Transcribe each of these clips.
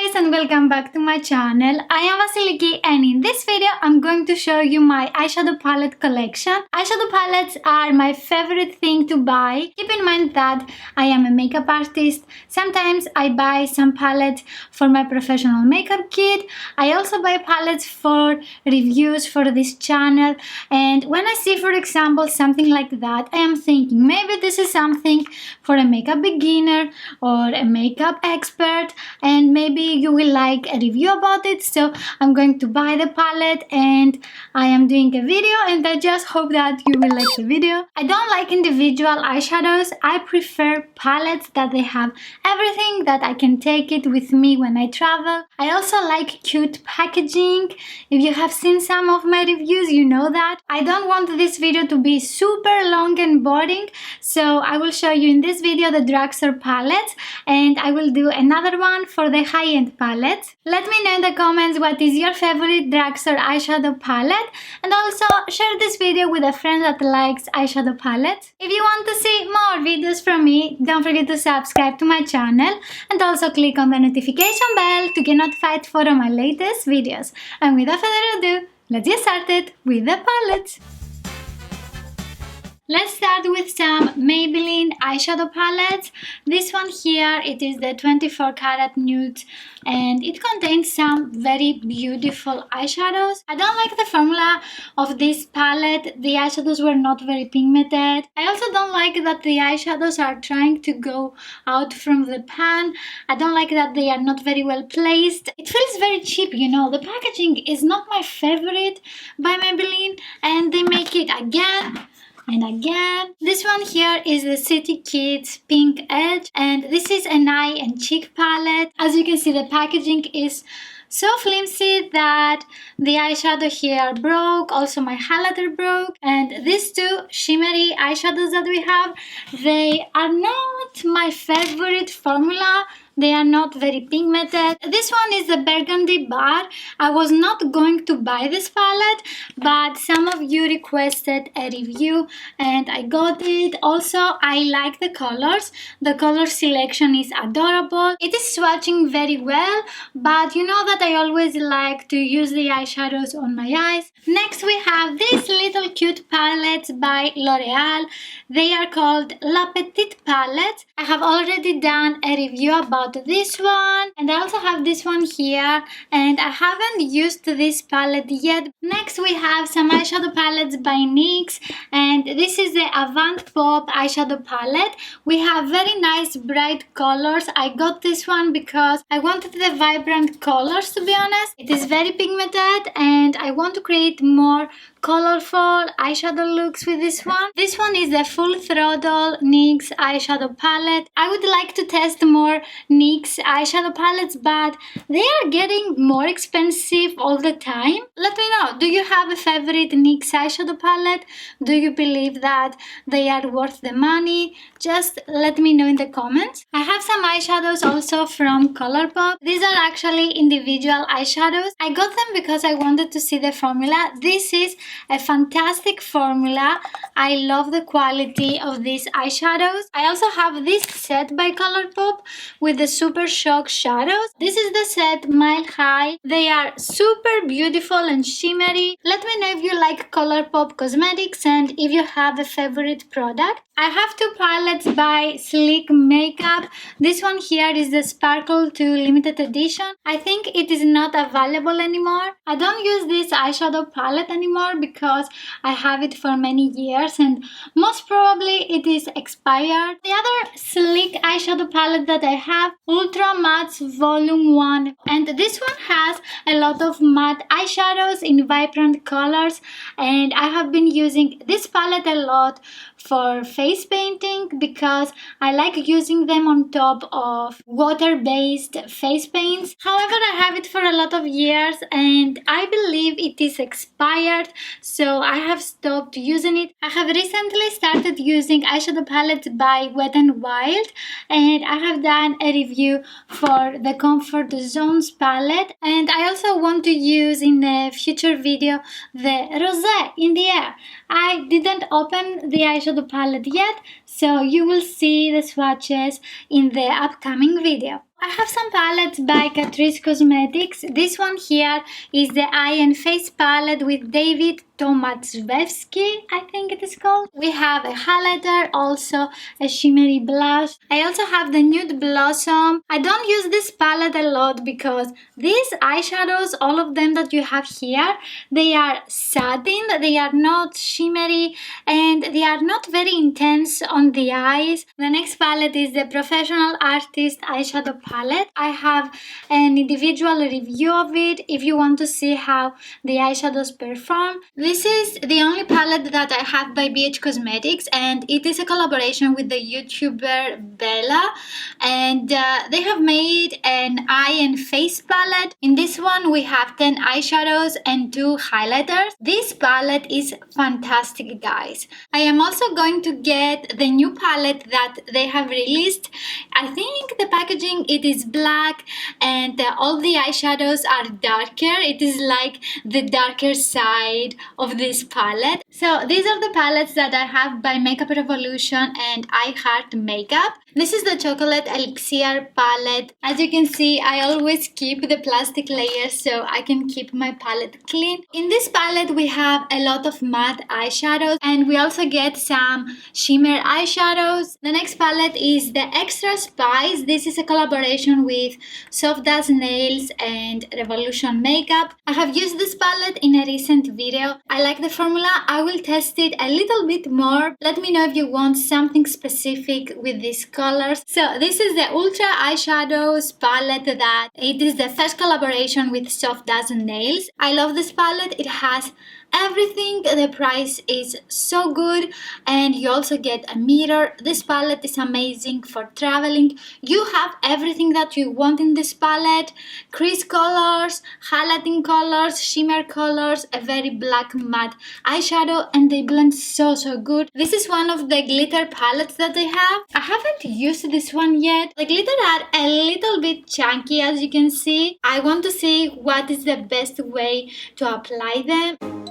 guys, and welcome back to my channel. I am Vasilikis, and in this video I'm going to show you my eyeshadow palette collection. Eyeshadow palettes are my favorite thing to buy. Keep in mind that I am a makeup artist. Sometimes I buy some palettes for my professional makeup kit. I also buy palettes for reviews for this channel, and when I see, for example, something like that, I am thinking maybe this is something for a makeup beginner or a makeup expert, and maybe you will like a review about it. So I'm going to buy the palette and I am doing a video, and I just hope that you will like the video. I don't like individual eyeshadows. I prefer palettes that they have everything, that I can take it with me when I travel. I also like cute packaging. If you have seen some of my reviews, you know that. I don't want this video to be super long and boring, so I will show you in this video the Drugstore palettes, and I will do another one for the high-end palettes. Let me know in the comments what is your favorite Drugstore eyeshadow palette, and also share this video with a friend that likes eyeshadow palettes. If you want to see more videos from me, don't forget to subscribe to my channel and also click on the notification bell to get notified for all my latest videos. And without further ado, let's get started with the palettes. Let's start with some Maybelline eyeshadow palettes. This one here, it is the 24 karat nude, and it contains some very beautiful eyeshadows. I don't like the formula of this palette. The eyeshadows were not very pigmented. I also don't like that the eyeshadows are trying to go out from the pan. I don't like that they are not very well placed. It feels very cheap, you know. The packaging is not my favorite by Maybelline, and they make it again and again. This one here is the City Kids Pink Edge, and this is an eye and cheek palette. As you can see, the packaging is so flimsy that the eyeshadow here broke. Also my highlighter broke, and these two shimmery eyeshadows that we have, they are not my favorite formula. They are not very pigmented. This one is the Burgundy Bar. I was not going to buy this palette, but some of you requested a review and I got it. Also, I like the colors. The color selection is adorable. It is swatching very well, but you know that I always like to use the eyeshadows on my eyes. Next, we have these little cute palettes by L'Oreal. They are called La Petite Palettes. I have already done a review about this one, and I also have this one here, and I haven't used this palette yet. Next, we have some eyeshadow palettes by NYX, and this is the Avant Pop eyeshadow palette. We have very nice bright colors. I got this one because I wanted the vibrant colors, to be honest. It is very pigmented, and I want to create more colorful eyeshadow looks with this one. This one is the Full Throttle NYX eyeshadow palette. I would like to test more NYX eyeshadow palettes, but they are getting more expensive all the time. Let me know, do you have a favorite NYX eyeshadow palette? Do you believe that they are worth the money? Just let me know in the comments. I have some eyeshadows also from ColourPop. These are actually individual eyeshadows. I got them because I wanted to see the formula. This is a fantastic formula. I love the quality of these eyeshadows. I also have this set by ColourPop with the Super Shock shadows. This is the set Mile High. They are super beautiful and shimmery. Let me know if you like ColourPop cosmetics and if you have a favorite product. I have two palettes by Sleek Makeup. This one here is the Sparkle 2 limited edition. I think it is not available anymore. I don't use this eyeshadow palette anymore because I have it for many years and most probably it is expired. The other Sleek eyeshadow palette that I have, Ultra Matte Volume 1, and this one has a lot of matte eyeshadows in vibrant colors, and I have been using this palette a lot for face painting because I like using them on top of water-based face paints. However, I have it for a lot of years and I believe it is expired, so I have stopped using it. I have recently started using eyeshadow palettes by Wet n Wild, and I have done a review for the Comfort Zones palette, and I also want to use in a future video the Rosé in the Air. I didn't open the eyeshadow palette yet, so you will see the swatches in the upcoming video. I have some palettes by NYX Cosmetics. This one here is the Eye and Face palette with David Tomaszewski, I think it is called. We have a highlighter, also a shimmery blush. I also have the Nude Blossom. I don't use this palette a lot because these eyeshadows, all of them that you have here, they are satin, they are not shimmery, and they are not very intense on the eyes. The next palette is the Professional Artist Eyeshadow palette. I have an individual review of it if you want to see how the eyeshadows perform. This is the only palette that I have by BH Cosmetics, and it is a collaboration with the YouTuber Bella, and they have made an eye and face palette. In this one we have 10 eyeshadows and 2 highlighters. This palette is fantastic, guys. I am also going to get the new palette that they have released. I think the packaging, it is black, and all the eyeshadows are darker. It is like the darker side of this palette. So these are the palettes that I have by Makeup Revolution and I Heart Makeup. This is the Chocolate Elixir palette. As you can see, I always keep the plastic layer so I can keep my palette clean. In this palette we have a lot of matte eyeshadows, and we also get some shimmer eyeshadows. The next palette is the Extra Spice. This is a collaboration with Soft As Nails and Revolution Makeup. I have used this palette in a recent video. I like the formula. I will test it a little bit more. Let me know if you want something specific with these colors. So this is the Ultra Eyeshadows palette that it is the first collaboration with Soft As Nails. I love this palette. It has everything. The price is so good, and you also get a mirror. This palette is amazing for traveling. You have everything that you want in this palette: crease colors, highlighting colors, shimmer colors, a very black matte eyeshadow, and they blend so good. This is one of the glitter palettes that they have. I haven't used this one yet. The glitter are a little bit chunky, as you can see. I want to see what is the best way to apply them.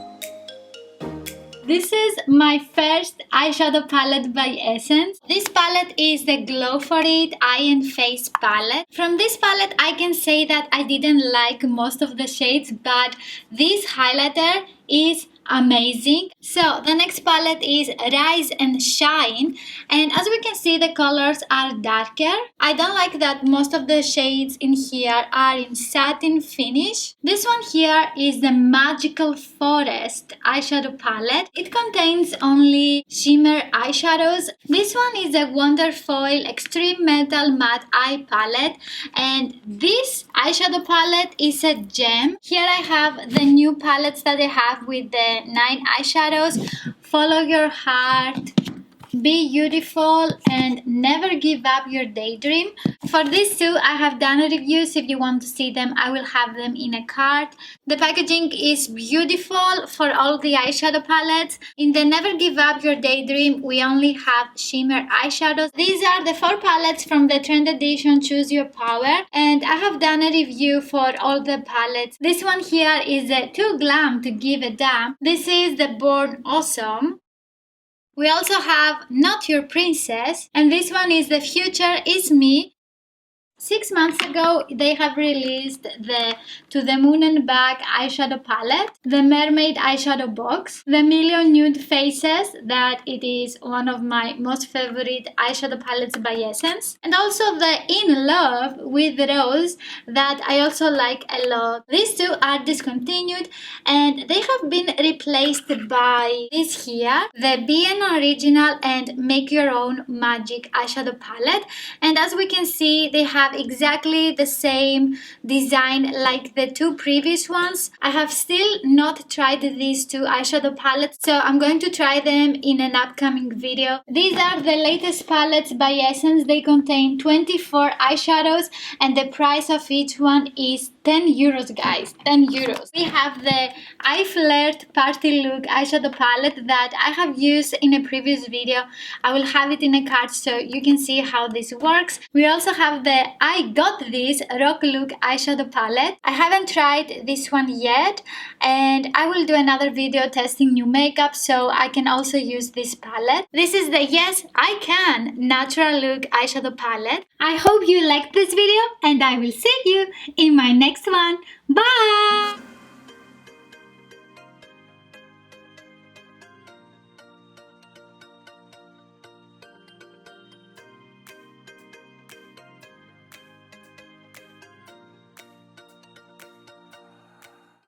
This is my first eyeshadow palette by Essence. This palette is the Glow For It Eye and Face palette. From this palette I can say that I didn't like most of the shades, but this highlighter is amazing. So the next palette is Rise and Shine, and as we can see the colors are darker. I don't like that most of the shades in here are in satin finish. This one here is the Magical Forest eyeshadow palette. It contains only shimmer eyeshadows. This one is a Wonderfoil Extreme Metal Matte Eye palette, and this eyeshadow palette is a gem. Here I have the new palettes that I have with the 9 eyeshadows: Follow Your Heart, Be Beautiful, and Never Give Up Your Daydream. For these two I have done reviews. If you want to see them, I will have them in a card. The packaging is beautiful for all the eyeshadow palettes. In the Never Give Up Your Daydream we only have shimmer eyeshadows. These are the 4 palettes from the Trend Edition Choose Your Power, and I have done a review for all the palettes. This one here is Too Glam to Give a Damn. This is the Born Awesome. We also have Not Your Princess, and this one is The Future Is Me. 6 months ago they have released the To the Moon and Back eyeshadow palette, the Mermaid eyeshadow box, the Million Nude Faces, that it is one of my most favorite eyeshadow palettes by Essence, and also the In Love with Rose that I also like a lot. These two are discontinued and they have been replaced by this here, the Be an Original and Make Your Own Magic eyeshadow palette, and as we can see they have exactly the same design like the 2 previous ones. I have still not tried these 2 eyeshadow palettes, so I'm going to try them in an upcoming video. These are the latest palettes by Essence. They contain 24 eyeshadows and the price of each one is 10 euros, guys, 10 euros. We have the I Flirt Party Look eyeshadow palette that I have used in a previous video. I will have it in a card so you can see how this works. We also have the I got this Rock Look eyeshadow palette. I haven't tried this one yet, and I will do another video testing new makeup so I can also use this palette. This is the Yes I Can Natural Look eyeshadow palette. I hope you liked this video, and I will see you in my next one. Bye!